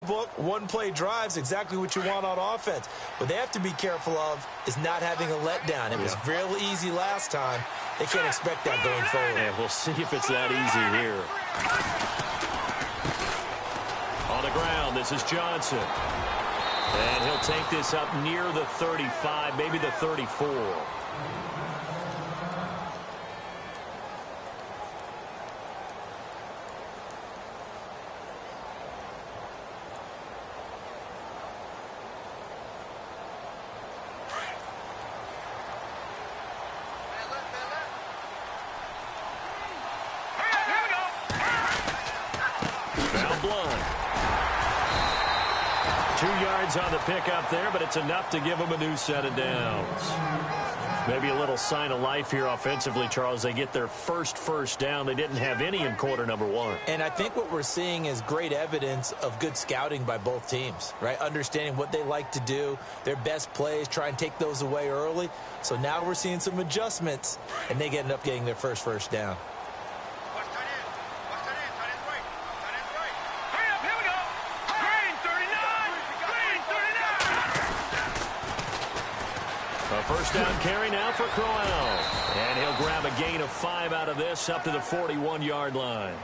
playbook, one-play drives, exactly what you want on offense. What they have to be careful of is not having a letdown. It was real easy last time. They can't expect that going forward. Yeah, we'll see if it's that easy here. On the ground, this is Johnson. And he'll take this up near the 35, maybe the 34. On the pickup there, but it's enough to give them a new set of downs. Maybe a little sign of life here offensively, Charles. They get their first down. They didn't have any in quarter number one. And I think what we're seeing is great evidence of good scouting by both teams, right? Understanding what they like to do, their best plays, try and take those away early. So now we're seeing some adjustments, and they end up getting their first down. First down carry now for Crowell. And he'll grab a gain of 5 out of this up to the 41-yard line.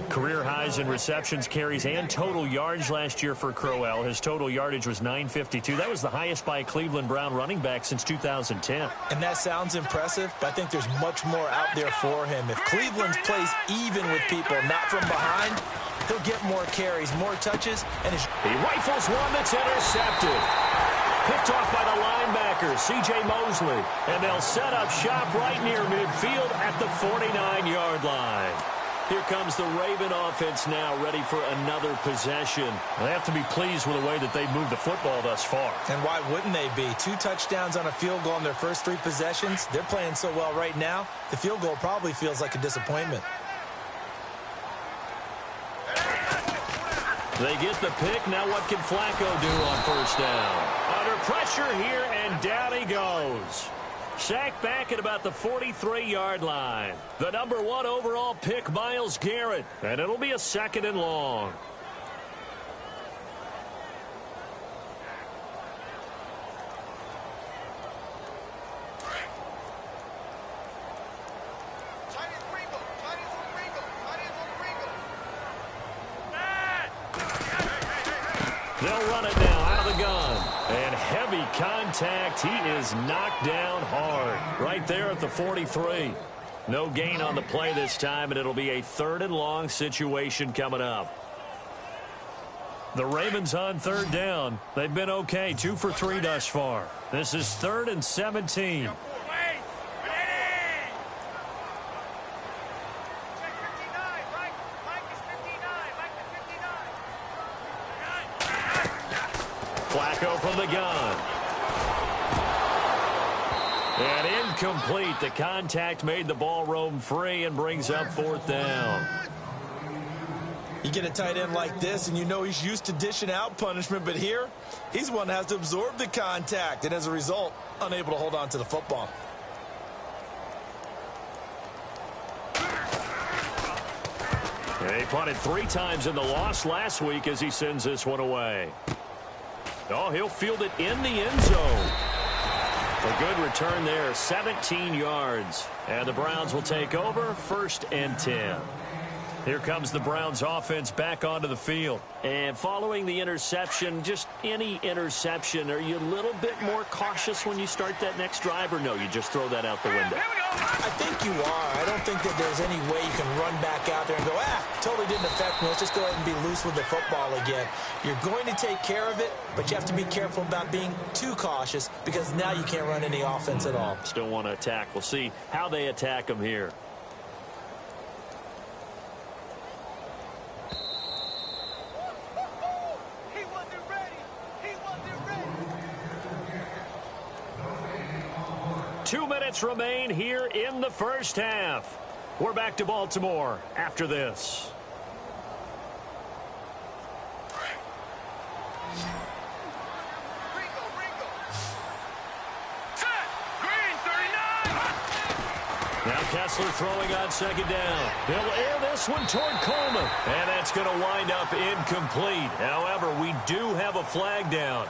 Career highs in receptions, carries, and total yards last year for Crowell. His total yardage was 952. That was the highest by a Cleveland Brown running back since 2010. And that sounds impressive, but I think there's much more out there for him. If Cleveland plays even with people, not from behind, he'll get more carries, more touches. And he rifles one that's intercepted. Picked off by the linebacker, C.J. Mosley. And they'll set up shop right near midfield at the 49-yard line. Here comes the Raven offense now, ready for another possession. They have to be pleased with the way that they've moved the football thus far. And why wouldn't they be? 2 touchdowns on a field goal in their first 3 possessions. They're playing so well right now, the field goal probably feels like a disappointment. They get the pick. Now what can Flacco do on first down? Under pressure here, and down he goes. Sacked back at about the 43-yard line. The number 1 overall pick, Myles Garrett. And it'll be a 2nd and long. They'll run it now out of the gun. And heavy contact. He is knocked down hard. Right there at the 43. No gain on the play this time, and it'll be a 3rd and long situation coming up. The Ravens on 3rd down. They've been okay. 2 for 3 thus far. This is 3rd and 17. Flacco from the gun. And incomplete. The contact made the ball roam free and brings up 4th down. You get a tight end like this, and you know he's used to dishing out punishment, but here, he's the one that has to absorb the contact, and as a result, unable to hold on to the football. He punted 3 times in the loss last week as he sends this one away. Oh, he'll field it in the end zone. A good return there, 17 yards. And the Browns will take over, 1st and 10. Here comes the Browns offense back onto the field. And following the interception, just any interception, are you a little bit more cautious when you start that next drive, or no, you just throw that out the window? I think you are. I don't think that there's any way you can run back out there and go, totally didn't affect me. Let's just go ahead and be loose with the football again. You're going to take care of it, but you have to be careful about being too cautious because now you can't run any offense at all. Still want to attack. We'll see how they attack them here. Two minutes remain here in the first half. We're back to Baltimore after this. Now Kessler throwing on second down. He'll air this one toward Coleman. And that's going to wind up incomplete. However, we do have a flag down.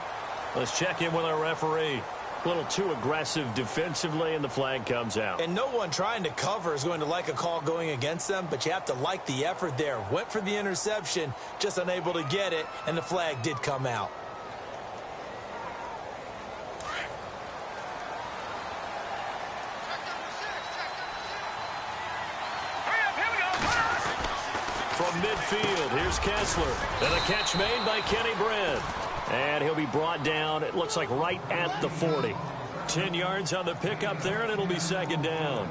Let's check in with our referee. A little too aggressive defensively, and the flag comes out. And no one trying to cover is going to like a call going against them, but you have to like the effort there. Went for the interception, just unable to get it, and the flag did come out. From midfield, here's Kessler. And a catch made by Kenny Brent. And he'll be brought down, it looks like right at the 40. 10 yards on the pickup there, and it'll be second down.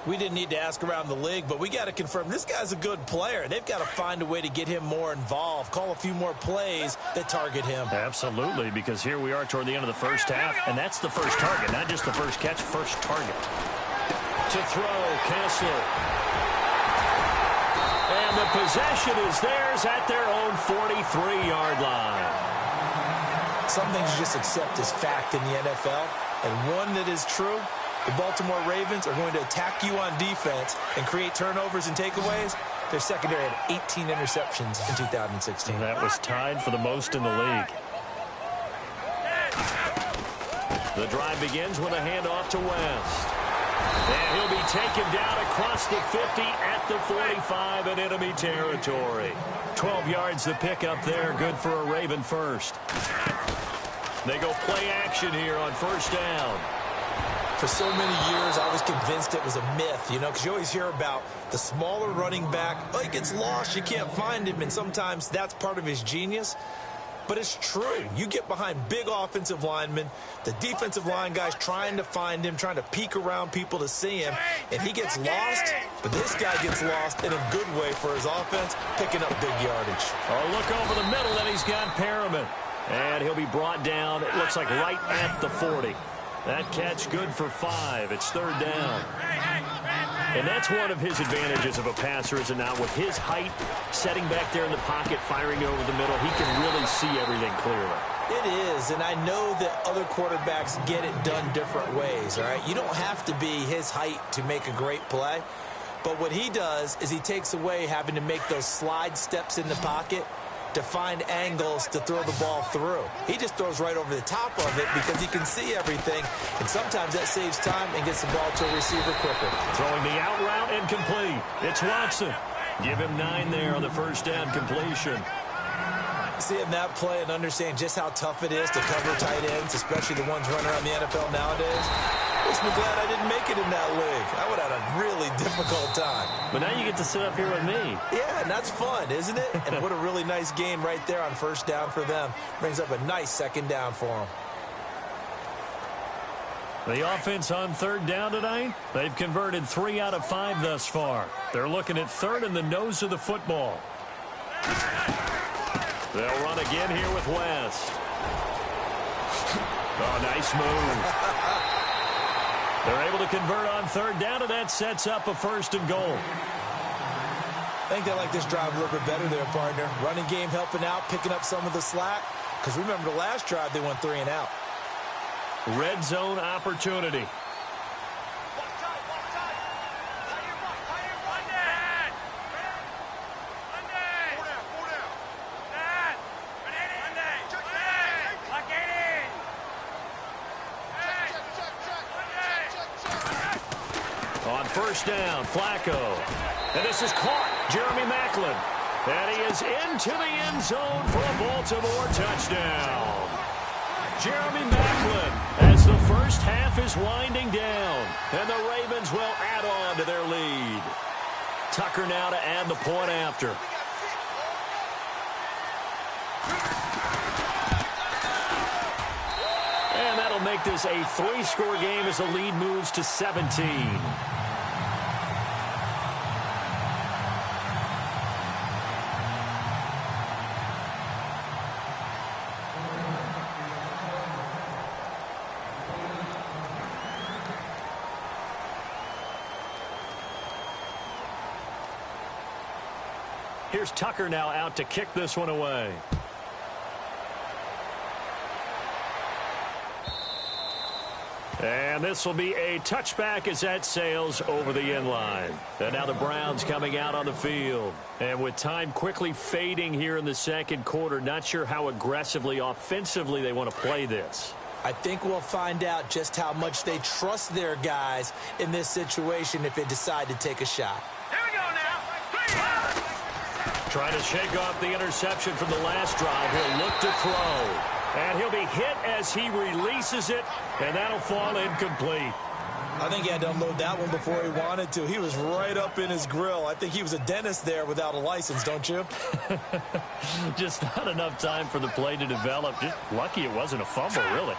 We didn't need to ask around the league, but we got to confirm this guy's a good player. They've got to find a way to get him more involved, call a few more plays that target him. Absolutely, because here we are toward the end of the first half, and that's the first target, not just the first catch, first target. To throw, Kessler. And the possession is theirs at their own 43-yard line. Some things you just accept as fact in the NFL, and one that is true, the Baltimore Ravens are going to attack you on defense and create turnovers and takeaways. Their secondary had 18 interceptions in 2016. And that was tied for the most in the league. The drive begins with a handoff to West. And he'll be taken down across the 50 at the 45 in enemy territory. 12 yards the pickup there, good for a Raven first. They go play action here on first down. For so many years, I was convinced it was a myth, you know, because you always hear about the smaller running back. Oh, he gets lost, you can't find him, and sometimes that's part of his genius. But it's true. You get behind big offensive linemen, the defensive line guys trying to find him, trying to peek around people to see him, and he gets lost. But this guy gets lost in a good way for his offense, picking up big yardage. Oh, look over the middle, and he's got Perriman. And he'll be brought down, it looks like right at the 40. That catch good for 5. It's third down. And that's one of his advantages of a passer, is it not? With his height, setting back there in the pocket, firing over the middle, he can really see everything clearly. It is, and I know that other quarterbacks get it done different ways, all right? You don't have to be his height to make a great play, but what he does is he takes away having to make those slide steps in the pocket to find angles to throw the ball through. He just throws right over the top of it because he can see everything, and sometimes that saves time and gets the ball to a receiver quicker. Throwing the out route incomplete. It's Watson. Give him 9 there on the first down completion. Seeing that play and understanding just how tough it is to cover tight ends, especially the ones running around the NFL nowadays, makes me glad I didn't make it in that league. I would have had a really difficult time. But now you get to sit up here with me. Yeah, and that's fun, isn't it? And what a really nice game right there on first down for them. Brings up a nice second down for them. The offense on third down tonight, they've converted 3 out of 5 thus far. They're looking at third in the nose of the football. They'll run again here with West. Oh, nice move. They're able to convert on third down, and that sets up a first and goal. I think they like this drive a little bit better there, partner. Running game helping out, picking up some of the slack. Because remember, the last drive, they went 3 and out. Red zone opportunity. On first down, Flacco. And this is caught. Jeremy Maclin. And he is into the end zone for a Baltimore touchdown. Jeremy Maclin, as the first half is winding down. And the Ravens will add on to their lead. Tucker now to add the point after. And that'll make this a 3-score game as the lead moves to 17. Here's Tucker now out to kick this one away. And this will be a touchback as that sails over the end line. And now the Browns coming out on the field. And with time quickly fading here in the second quarter, not sure how aggressively, offensively they want to play this. I think we'll find out just how much they trust their guys in this situation if they decide to take a shot. Here we go now. Trying to shake off the interception from the last drive. He'll look to throw. And he'll be hit as he releases it, and that'll fall incomplete. I think he had to unload that one before he wanted to. He was right up in his grill. I think he was a dentist there without a license, don't you? Just not enough time for the play to develop. Just lucky it wasn't a fumble, really.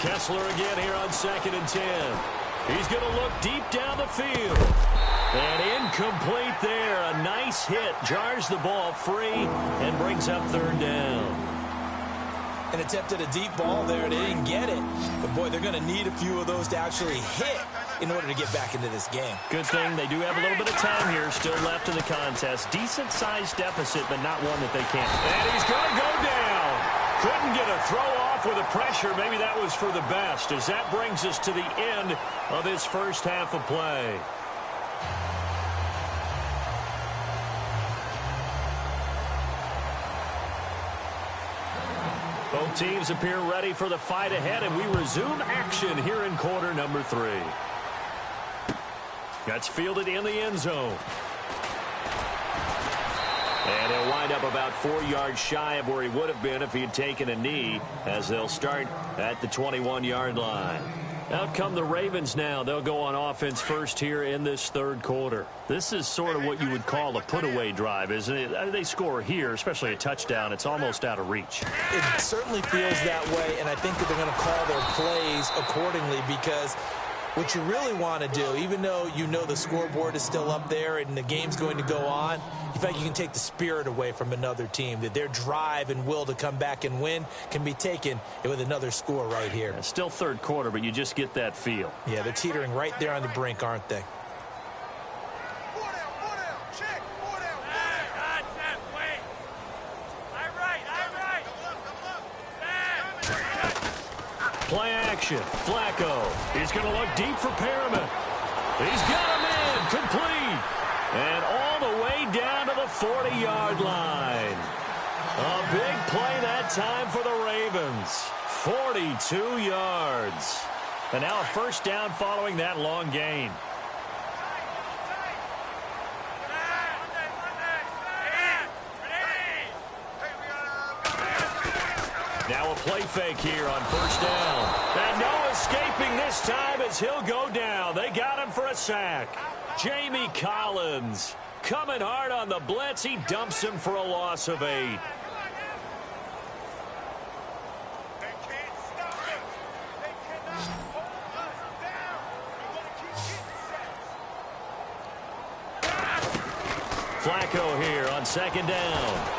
Kessler again here on 2nd and 10. He's going to look deep down the field. And incomplete there. A nice hit. Jars the ball free and brings up 3rd down. And attempted a deep ball there. They didn't get it. But, boy, they're going to need a few of those to actually hit in order to get back into this game. Good thing they do have a little bit of time here still left in the contest. Decent-sized deficit, but not one that they can't. And he's going to go down. Couldn't get a throw off with the pressure. Maybe that was for the best, as that brings us to the end of this first half of play. Both teams appear ready for the fight ahead, and we resume action here in quarter number 3. That's fielded in the end zone. And he'll wind up about 4 yards shy of where he would have been if he had taken a knee, as they'll start at the 21-yard line. Out come the Ravens now. They'll go on offense first here in this 3rd quarter. This is sort of what you would call a put-away drive, isn't it? They score here, especially a touchdown. It's almost out of reach. It certainly feels that way, and I think that they're going to call their plays accordingly, because what you really want to do, even though you know the scoreboard is still up there and the game's going to go on, in fact, you can take the spirit away from another team, that their drive and will to come back and win can be taken with another score right here. Yeah, still 3rd quarter, but you just get that feel. Yeah, they're teetering right there on the brink, aren't they? Play action. Flacco. He's going to look deep for Perriman. He's got him in. Complete. And all the way down to the 40-yard line. A big play that time for the Ravens. 42 yards. And now a first down following that long gain. Now a play fake here on first down. And no escaping this time as he'll go down. They got him for a sack. Jamie Collins coming hard on the blitz. He dumps him for a loss of 8. Flacco here on 2nd down.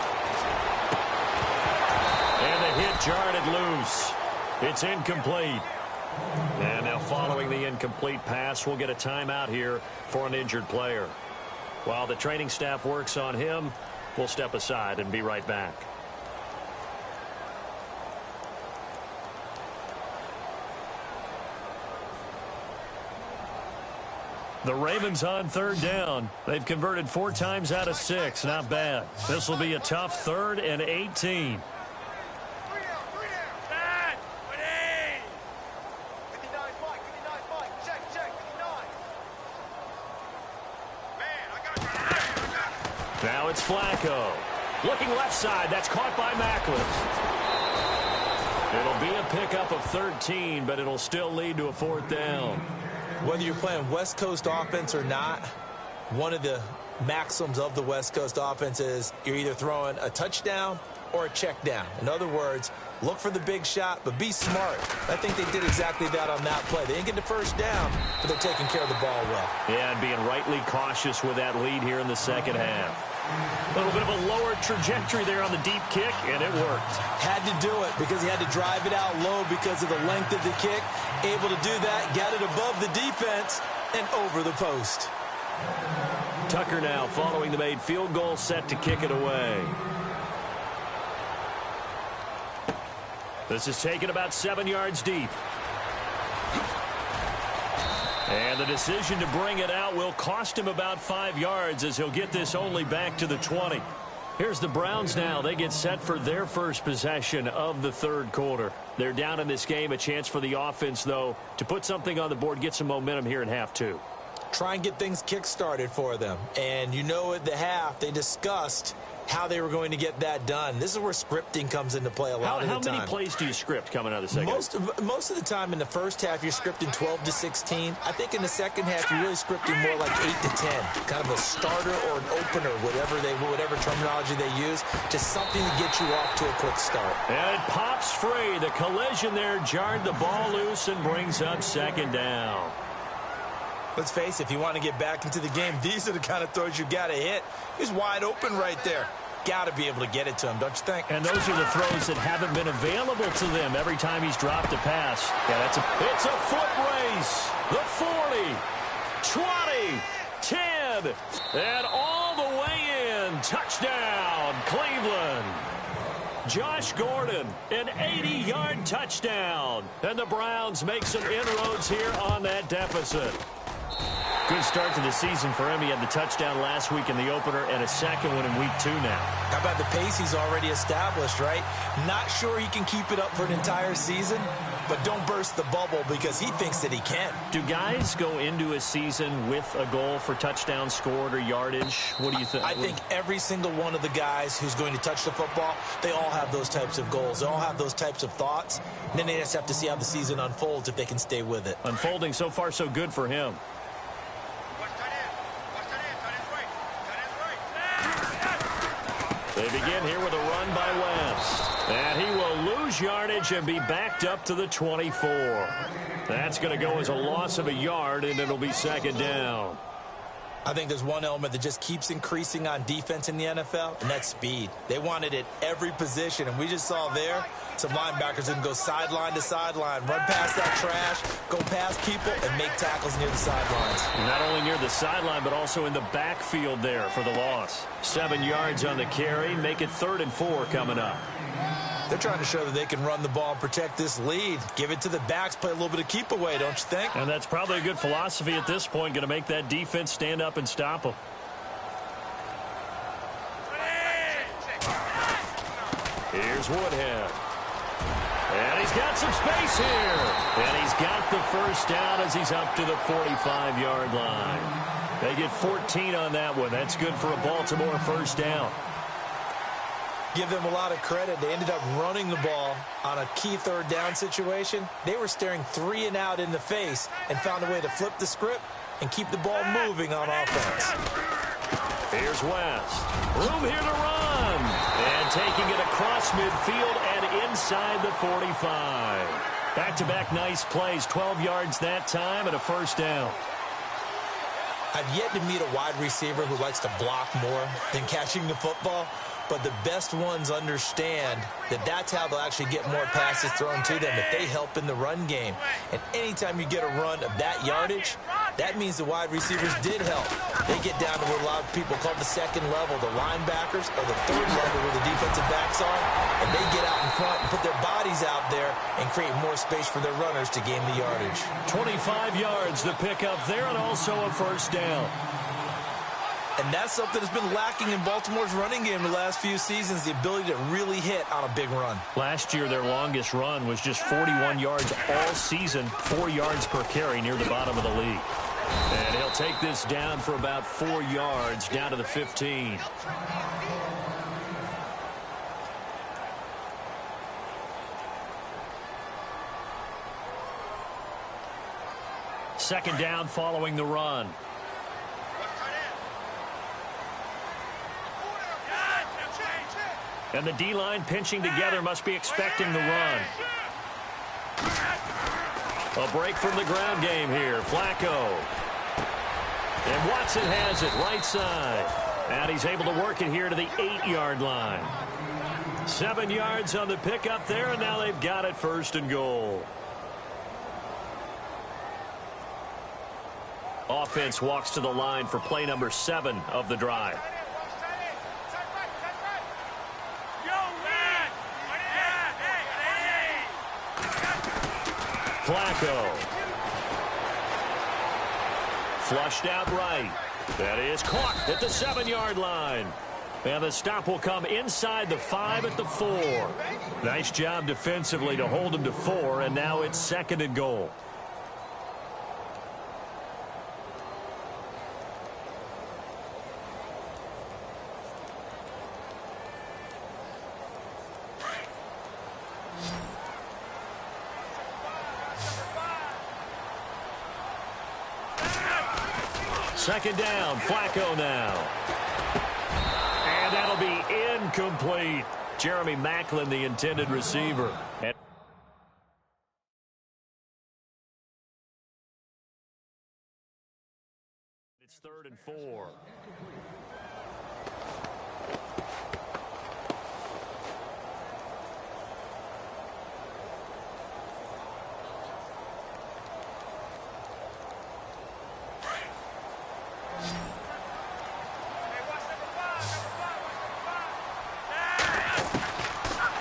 And the hit jarred it loose. It's incomplete. And now following the incomplete pass, we'll get a timeout here for an injured player. While the training staff works on him, we'll step aside and be right back. The Ravens on 3rd down. They've converted 4 times out of 6. Not bad. This will be a tough 3rd and 18. Now it's Flacco. Looking left side. That's caught by Macklin. It'll be a pickup of 13, but it'll still lead to a 4th down. Whether you're playing West Coast offense or not, one of the maxims of the West Coast offense is you're either throwing a touchdown or a check down. In other words, look for the big shot, but be smart. I think they did exactly that on that play. They didn't get the first down, but they're taking care of the ball well. Yeah, and being rightly cautious with that lead here in the second half. A little bit of a lower trajectory there on the deep kick, and it worked. Had to do it because he had to drive it out low because of the length of the kick. Able to do that, got it above the defense and over the post. Tucker now following the made field goal, set to kick it away. This is taken about 7 yards deep. And the decision to bring it out will cost him about 5 yards as he'll get this only back to the 20. Here's the Browns now. They get set for their first possession of the third quarter. They're down in this game. A chance for the offense, though, to put something on the board, get some momentum here in half two. Try and get things kick-started for them. And you know at the half, they discussed how they were going to get that done. This is where scripting comes into play a lot of the time. How many plays do you script coming out of the second? Most of the time in the first half, you're scripting 12 to 16. I think in the second half, you're really scripting more like 8 to 10. Kind of a starter or an opener, whatever terminology they use. Just something to get you off to a quick start. And it pops free. The collision there jarred the ball loose and brings up second down. Let's face it, if you want to get back into the game, these are the kind of throws you got to hit. He's wide open right there. Got to be able to get it to him, don't you think? And those are the throws that haven't been available to them every time he's dropped a pass. Yeah, it's a foot race. The 40, 20, 10, and all the way in. Touchdown, Cleveland. Josh Gordon, an 80-yard touchdown. And the Browns make some inroads here on that deficit. Good start to the season for him. He had the touchdown last week in the opener and a second one in week 2 now. How about the pace he's already established, right? Not sure he can keep it up for an entire season, but don't burst the bubble because he thinks that he can. Do guys go into a season with a goal for touchdown scored or yardage? What do you think? I think every single one of the guys who's going to touch the football, they all have those types of goals. They all have those types of thoughts. And then they just have to see how the season unfolds if they can stay with it. Unfolding so far so good for him. They begin here with a run by West. And he will lose yardage and be backed up to the 24. That's going to go as a loss of a yard, and it'll be second down. I think there's one element that just keeps increasing on defense in the NFL, and that's speed. They want it at every position, and we just saw there some linebackers that can go sideline to sideline, run past that trash, go past people, and make tackles near the sidelines. Not only near the sideline, but also in the backfield there for the loss. 7 yards on the carry, make it 3rd and 4 coming up. They're trying to show that they can run the ball and protect this lead. Give it to the backs, play a little bit of keep away, don't you think? And that's probably a good philosophy at this point, going to make that defense stand up and stop them. Here's Woodhead. And he's got some space here. And he's got the first down as he's up to the 45-yard line. They get 14 on that one. That's good for a Baltimore first down. Give them a lot of credit. They ended up running the ball on a key 3rd down situation. They were staring 3 and out in the face and found a way to flip the script and keep the ball moving on offense. Here's West. Room here to run. And taking it across midfield and inside the 45. Back-to-back nice plays. 12 yards that time and a first down. I've yet to meet a wide receiver who likes to block more than catching the football. But the best ones understand that that's how they'll actually get more passes thrown to them if they help in the run game. And anytime you get a run of that yardage, that means the wide receivers did help. They get down to what a lot of people call the 2nd level, the linebackers, or the 3rd level where the defensive backs are, and they get out in front and put their bodies out there and create more space for their runners to gain the yardage. 25 yards the pickup there and also a first down. And that's something that's been lacking in Baltimore's running game the last few seasons, the ability to really hit on a big run. Last year, their longest run was just 41 yards all season, 4 yards per carry near the bottom of the league. And he'll take this down for about 4 yards, down to the 15. Second down following the run. And the D-line pinching together, must be expecting the run. A break from the ground game here. Flacco. And Watson has it right side. And he's able to work it here to the 8-yard line. 7 yards on the pickup there, and now they've got it 1st and goal. Offense walks to the line for play number 7 of the drive. Flacco. Flushed out right. That is caught at the 7-yard line. And the stop will come inside the 5 at the 4. Nice job defensively to hold him to 4, and now it's 2nd and goal. Second down, Flacco now. And that'll be incomplete. Jeremy Maclin, the intended receiver. It's 3rd and 4.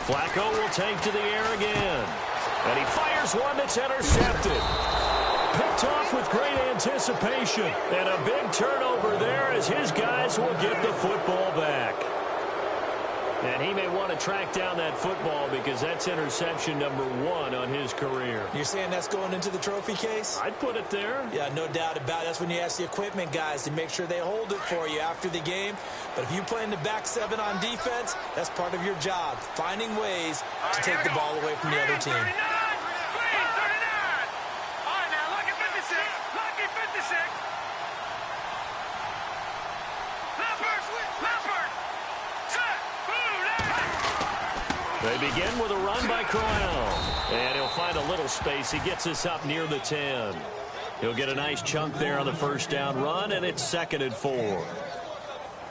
Flacco will take to the air again. And he fires one that's intercepted. Picked off with great anticipation. And a big turnover there as his guys will get the football back. And he may want to track down that football because that's interception number 1 on his career. You're saying that's going into the trophy case? I'd put it there. Yeah, no doubt about it. That's when you ask the equipment guys to make sure they hold it for you after the game. But if you play in the back 7 on defense, that's part of your job, finding ways to take the ball away from the other team. 39! Please, 39! All right, now, lucky 56. Lucky 56. Leopard! Set! They begin with a run by Crowell. And he'll find a little space. He gets us up near the 10. He'll get a nice chunk there on the first down run, and it's 2nd and 4.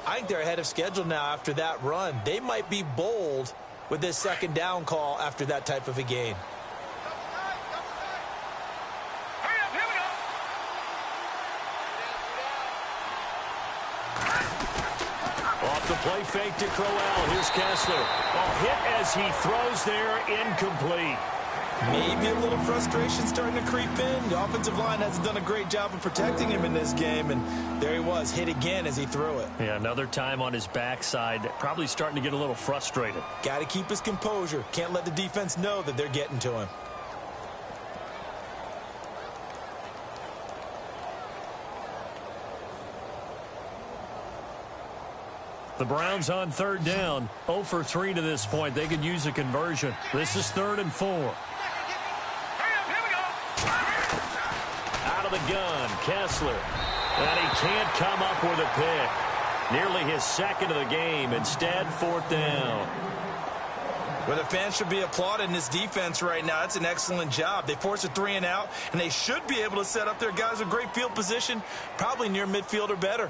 I think they're ahead of schedule now after that run. They might be bold with this 2nd down call after that type of a gain. Hurry up, here we go. Off the play fake to Crowell. Here's Kessler. Hit as he throws there, incomplete. Maybe a little frustration starting to creep in. The offensive line hasn't done a great job of protecting him in this game, and there he was, hit again as he threw it. Yeah, another time on his backside, probably starting to get a little frustrated. Got to keep his composure. Can't let the defense know that they're getting to him. The Browns on 3rd down, 0 for 3 to this point. They could use a conversion. This is 3rd and 4. Hurry up, here we go. Out of the gun, Kessler. And he can't come up with a pick. Nearly his 2nd of the game. Instead, 4th down. Well, the fans should be applauding this defense right now. It's an excellent job. They force a 3 and out, and they should be able to set up their guys with great field position, probably near midfield or better.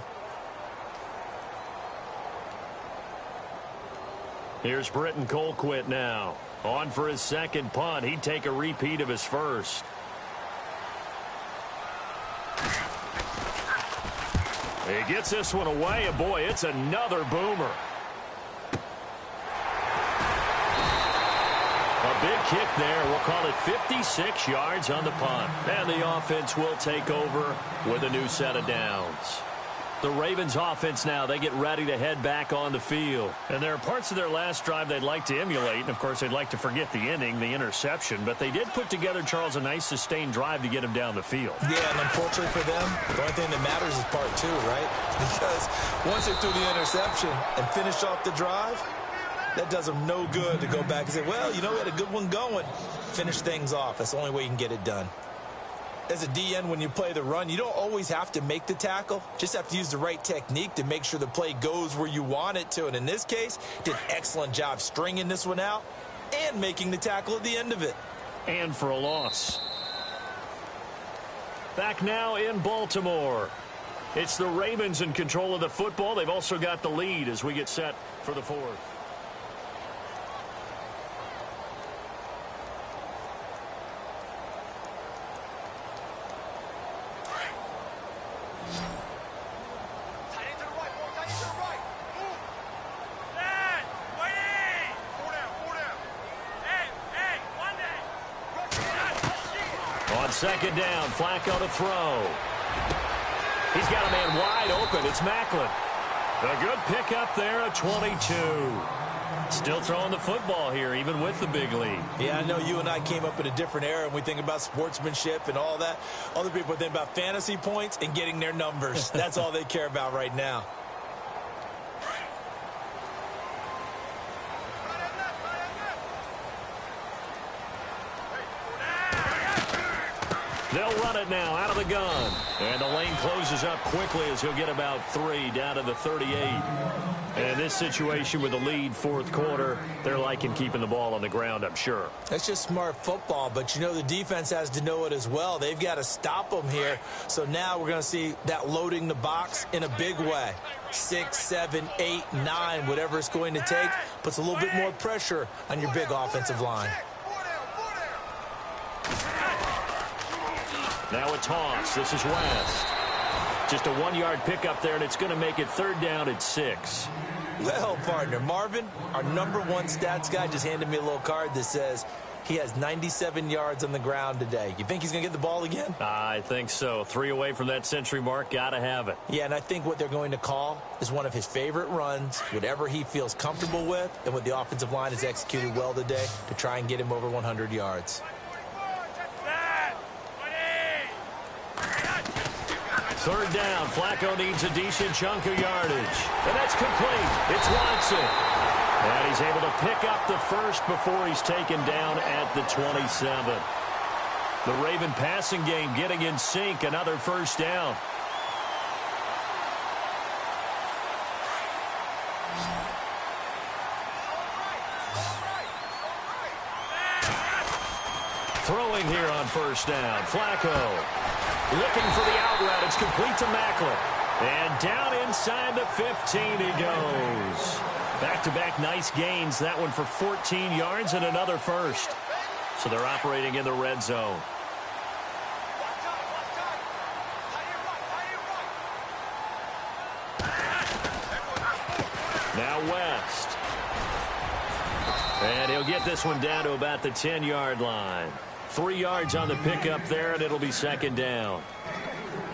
Here's Britton Colquitt now. On for his 2nd punt. He'd take a repeat of his first. He gets this one away, and boy, it's another boomer. A big kick there. We'll call it 56 yards on the punt. And the offense will take over with a new set of downs. The Ravens offense now, they get ready to head back on the field. And there are parts of their last drive they'd like to emulate. And, of course, they'd like to forget the inning, the interception. But they did put together, Charles, a nice sustained drive to get him down the field. Yeah, and unfortunately for them, the only thing that matters is part 2, right? Because once they threw the interception and finished off the drive, that does them no good to go back and say, well, you know, we had a good one going. Finish things off. That's the only way you can get it done. As a DN, when you play the run, you don't always have to make the tackle. Just have to use the right technique to make sure the play goes where you want it to. And in this case, did an excellent job stringing this one out and making the tackle at the end of it. And for a loss. Back now in Baltimore. It's the Ravens in control of the football. They've also got the lead as we get set for the 4th. second down, Flacco to throw. He's got a man wide open. It's Macklin. A good pickup there at 22. Still throwing the football here, even with the big lead. Yeah, I know you and I came up in a different era, and we think about sportsmanship and all that. Other people think about fantasy points and getting their numbers. That's all they care about right now. They'll run it now out of the gun. And the lane closes up quickly as he'll get about 3 down to the 38. And this situation with the lead fourth quarter, they're liking keeping the ball on the ground, I'm sure. That's just smart football, but you know the defense has to know it as well. They've got to stop them here. So now we're going to see that loading the box in a big way. 6, 7, 8, 9, whatever it's going to take, puts a little bit more pressure on your big offensive line. Now a toss. This is West. Just a 1-yard pickup there, and it's going to make it 3rd down at 6. Well, partner, Marvin, our #1 stats guy, just handed me a little card that says he has 97 yards on the ground today. You think he's going to get the ball again? I think so. 3 away from that century mark. Got to have it. Yeah, and I think what they're going to call is one of his favorite runs, whatever he feels comfortable with, and what the offensive line has executed well today to try and get him over 100 yards. 3rd down. Flacco needs a decent chunk of yardage. And that's complete. It's Watson. And he's able to pick up the first before he's taken down at the 27. The Raven passing game getting in sync. Another 1st down. Throwing here on 1st down. Flacco. Looking for the out route. It's complete to Macklin. And down inside the 15 he goes. Back-to-back nice gains. That one for 14 yards and another first. So they're operating in the red zone. Now West. And he'll get this one down to about the 10-yard line. 3 yards on the pickup there, and it'll be 2nd down.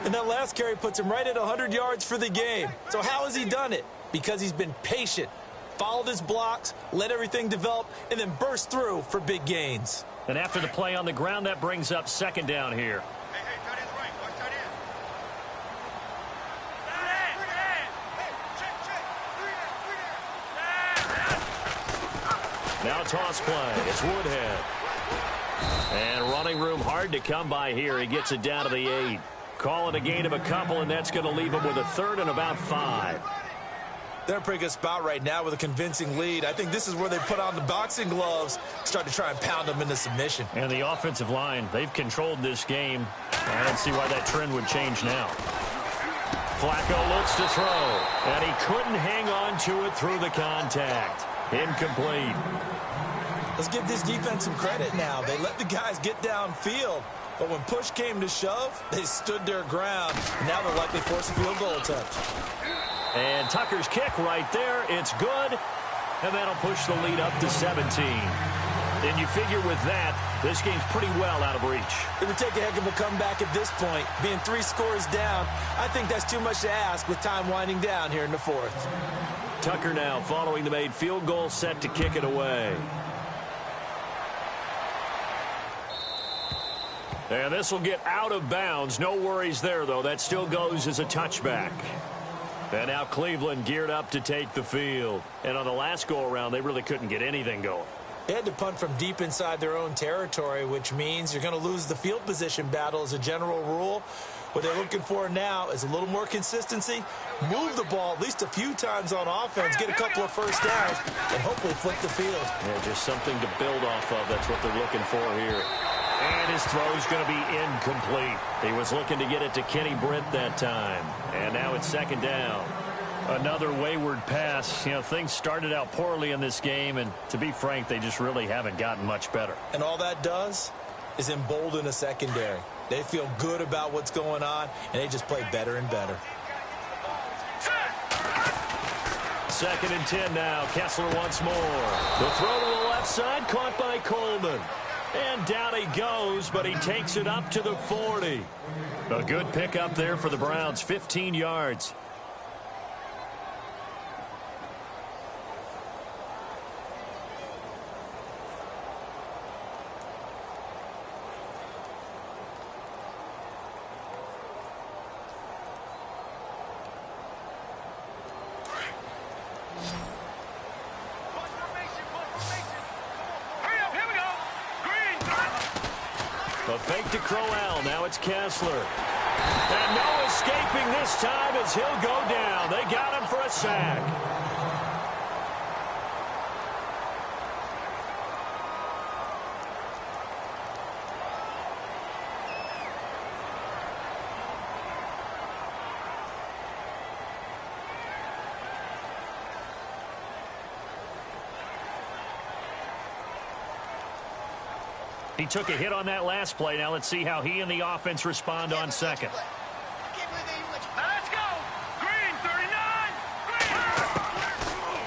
And that last carry puts him right at 100 yards for the game. So how has he done it? Because he's been patient, followed his blocks, let everything develop, and then burst through for big gains. And after the play on the ground, that brings up 2nd down here. Now toss play. It's Woodhead. And running room hard to come by here. He gets it down to the 8. Calling a gain of a couple, and that's going to leave him with a 3rd and about 5. They're in a pretty good spot right now with a convincing lead. I think this is where they put on the boxing gloves, start to try and pound them into submission. And the offensive line, they've controlled this game. I don't see why that trend would change now. Flacco looks to throw, and he couldn't hang on to it through the contact. Incomplete. Let's give this defense some credit now. They let the guys get downfield, but when push came to shove, they stood their ground. Now they'll likely force a field goal attempt. And Tucker's kick right there. It's good, and that'll push the lead up to 17. And you figure with that, this game's pretty well out of reach. It would take a heck of a comeback at this point. Being 3 scores down, I think that's too much to ask with time winding down here in the 4th. Tucker now following the made field goal, set to kick it away. And this will get out of bounds. No worries there, though. That still goes as a touchback. And now Cleveland geared up to take the field. And on the last go-around, they really couldn't get anything going. They had to punt from deep inside their own territory, which means you're going to lose the field position battle as a general rule. What they're looking for now is a little more consistency, move the ball at least a few times on offense, get a couple of first downs, and hopefully flip the field. Yeah, just something to build off of. That's what they're looking for here. And his throw's going to be incomplete. He was looking to get it to Kenny Britt that time. And now it's 2nd down. Another wayward pass. You know, things started out poorly in this game, and to be frank, they just really haven't gotten much better. And all that does is embolden a secondary. They feel good about what's going on, and they just play better and better. 2nd and 10 now. Kessler once more. The throw to the left side, caught by Coleman. And down he goes, but he takes it up to the 40. A good pickup there for the Browns, 15 yards. A fake to Crowell. Now it's Kessler. And no escaping this time as he'll go down. They got him for a sack. He took a hit on that last play. Now let's see how he and the offense respond on second. Let's go. Green, 39. Green.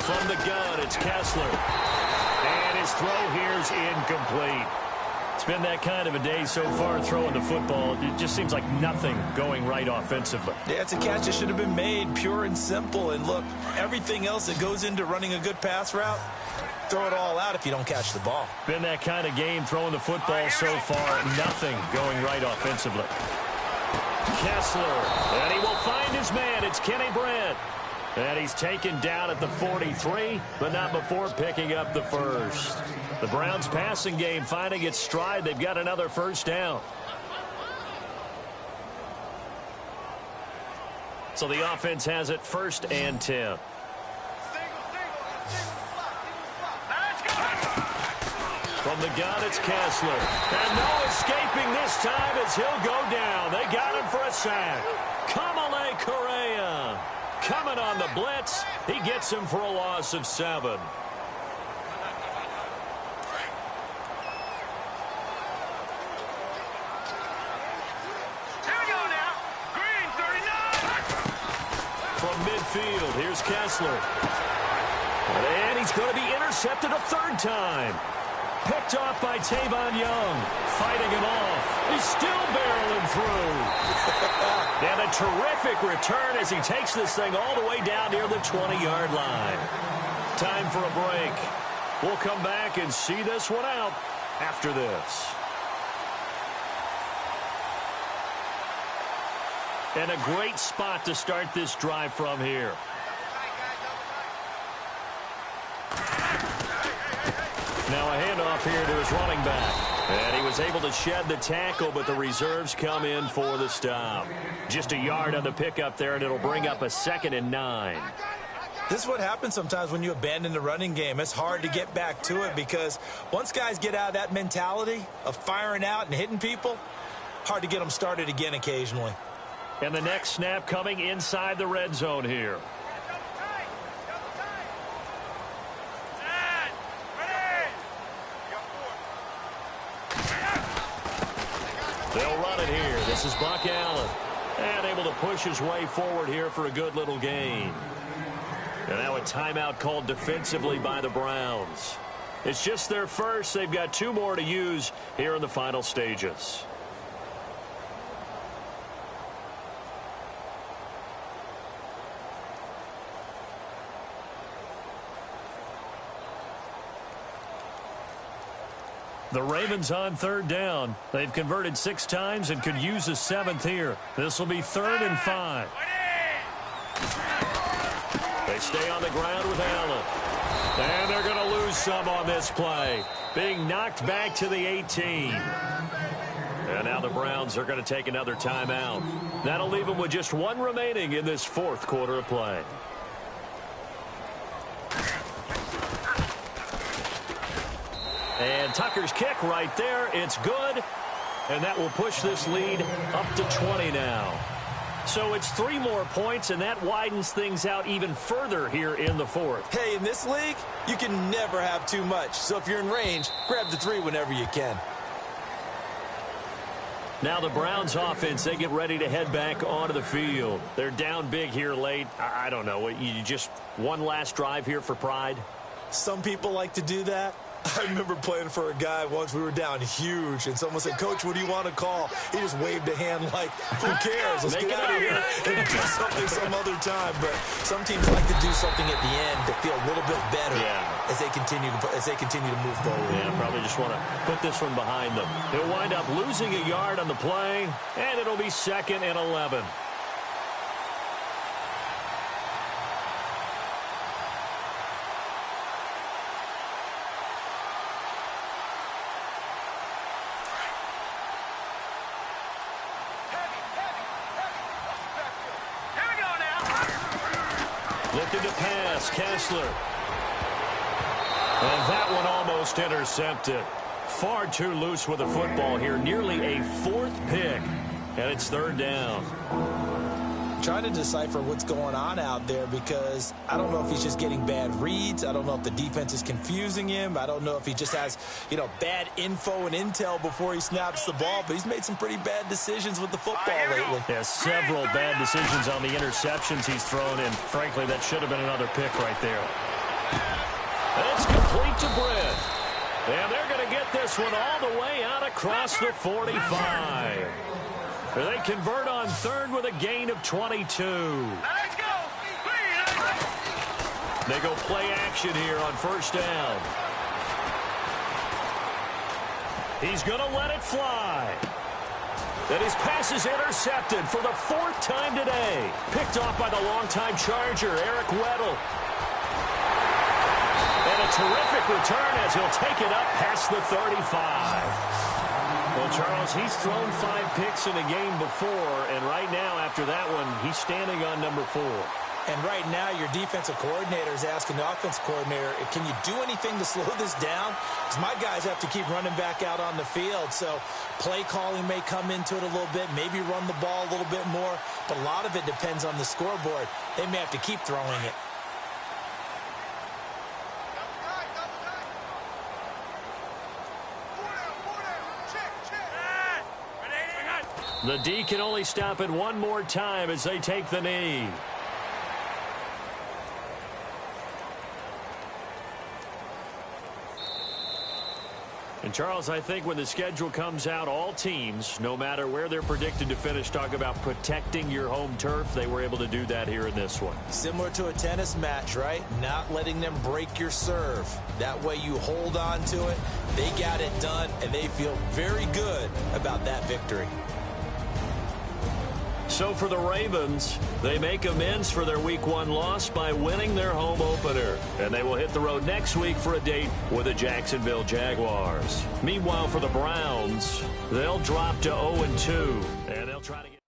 From the gun, it's Kessler. And his throw here's incomplete. It's been that kind of a day so far throwing the football. It just seems like nothing going right offensively. Yeah, it's a catch that should have been made, pure and simple. And look, everything else that goes into running a good pass route, throw it all out if you don't catch the ball. Been that kind of game throwing the football so far. Nothing going right offensively. Kessler, and he will find his man. It's Kenny Brent. And he's taken down at the 43, but not before picking up the first. The Browns' passing game finding its stride. They've got another first down. So the offense has it 1st and 10. From the gun, it's Kessler. And no escaping this time as he'll go down. They got him for a sack. Kamale Correa coming on the blitz. He gets him for a loss of 7. Here we go now. Green, 39. From midfield, here's Kessler. And he's going to be intercepted a 3rd time. Picked off by Tavon Young. Fighting him off. He's still barreling through. And a terrific return as he takes this thing all the way down near the 20-yard line. Time for a break. We'll come back and see this one out after this. And a great spot to start this drive from here. Now a handoff here to his running back. And he was able to shed the tackle, but the reserves come in for the stop. Just a yard on the pickup there, and it'll bring up a 2nd and 9. This is what happens sometimes when you abandon the running game. It's hard to get back to it because once guys get out of that mentality of firing out and hitting people, hard to get them started again occasionally. And the next snap coming inside the red zone here. They'll run it here. This is Buck Allen. And able to push his way forward here for a good little gain. And now a timeout called defensively by the Browns. It's just their first. They've got 2 more to use here in the final stages. The Ravens on 3rd down. They've converted 6 times and could use a 7th here. This will be 3rd and 5. They stay on the ground with Allen. And they're going to lose some on this play. Being knocked back to the 18. And now the Browns are going to take another timeout. That'll leave them with just 1 remaining in this 4th quarter of play. And Tucker's kick right there. It's good. And that will push this lead up to 20 now. So it's 3 more points, and that widens things out even further here in the 4th. Hey, in this league, you can never have too much. So if you're in range, grab the 3 whenever you can. Now the Browns offense, they get ready to head back onto the field. They're down big here late. I don't know. You just one last drive here for pride? Some people like to do that. I remember playing for a guy once. We were down huge, and someone said, "Coach, what do you want to call?" He just waved a hand like, "Who cares? Let's get out of here and do something some other time." But some teams like to do something at the end to feel a little bit better as they continue to move forward. Yeah, probably just want to put this one behind them. He'll wind up losing a yard on the play, and it'll be 2nd and 11. Looking to pass, Kessler. And that one almost intercepted. Far too loose with the football here. Nearly a 4th pick. And it's 3rd down. Trying to decipher what's going on out there because I don't know if he's just getting bad reads. I don't know if the defense is confusing him. I don't know if he just has, bad info and intel before he snaps the ball. But he's made some pretty bad decisions with the football lately. Yeah, several bad decisions on the interceptions he's thrown in. Frankly, that should have been another pick right there. And it's complete to Britt. And they're going to get this one all the way out across the 45. They convert on 3rd with a gain of 22. Let's go. They go play action here on 1st down. He's going to let it fly. And his pass is intercepted for the 4th time today. Picked off by the longtime Charger, Eric Weddle. And a terrific return as he'll take it up past the 35. Well, Charles, he's thrown 5 picks in a game before, and right now, after that one, he's standing on number 4. And right now, your defensive coordinator is asking the offensive coordinator, can you do anything to slow this down? Because my guys have to keep running back out on the field. So play calling may come into it a little bit, maybe run the ball a little bit more. But a lot of it depends on the scoreboard. They may have to keep throwing it. The D can only stop it one more time as they take the knee. And, Charles, I think when the schedule comes out, all teams, no matter where they're predicted to finish, talk about protecting your home turf. They were able to do that here in this one. Similar to a tennis match, right? Not letting them break your serve. That way you hold on to it. They got it done, and they feel very good about that victory. So for the Ravens, they make amends for their Week 1 loss by winning their home opener. And they will hit the road next week for a date with the Jacksonville Jaguars. Meanwhile, for the Browns, they'll drop to 0-2. And they'll try to get...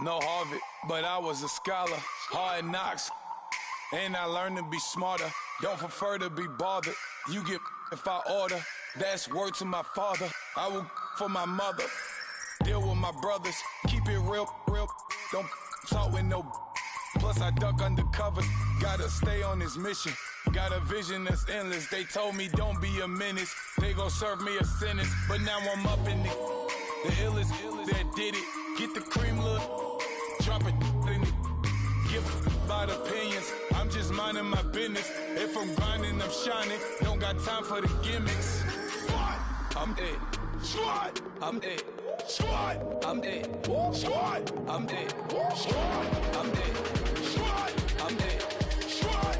No Harvard, but I was a scholar. Hard knocks, and I learned to be smarter. Don't prefer to be bothered. You get if I order. That's word to my father. I will for my mother. Deal with my brothers. Keep it real, real. Don't talk with no. Plus I duck undercover. Gotta stay on this mission. Got a vision that's endless. They told me don't be a menace. They gon' serve me a sentence. But now I'm up in the illest that did it. Get the cream, look. Drop it in it. Give about opinions. I'm just minding my business. If I'm grinding, I'm shining. Don't got time for the gimmicks. Squad, I'm it. Squad, I'm it. Squad, I'm it. Squad, I'm it. Squad, I'm it. Squad, I'm it. Squad.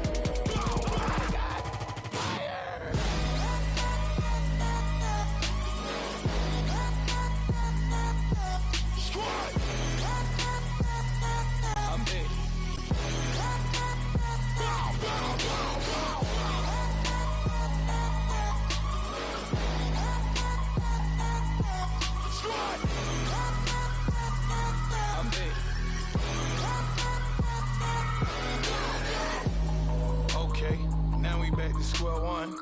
Square one,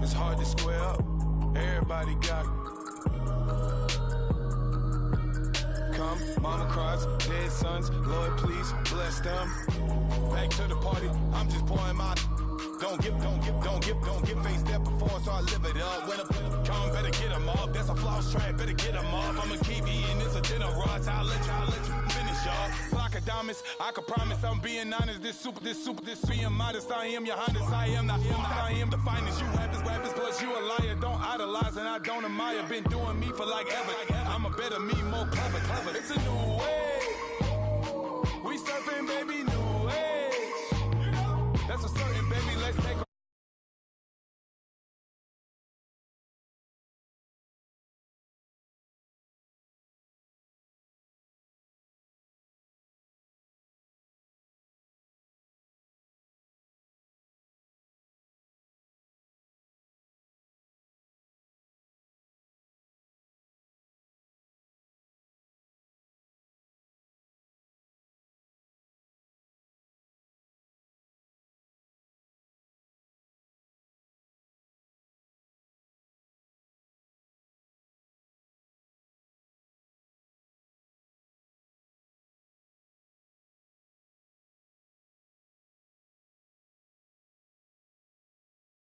it's hard to square up. Everybody got come, mama cries, dead sons. Lord, please bless them. Back to the party, I'm just pouring my. Don't get faced that before, so I live it up. When a come, better get them up. That's a floss track, better get them up. I'ma keep eating this a dinner rush. I'll let you finish up. Block of diamonds, I can promise I'm being honest. This being modest. I am your highness. I am the finest. You rappers, plus you a liar. Don't idolize and I don't admire. Been doing me for like ever. I'm a better me, more clever. It's a new way. We surfing, baby, new age. That's a certain, baby. Let's take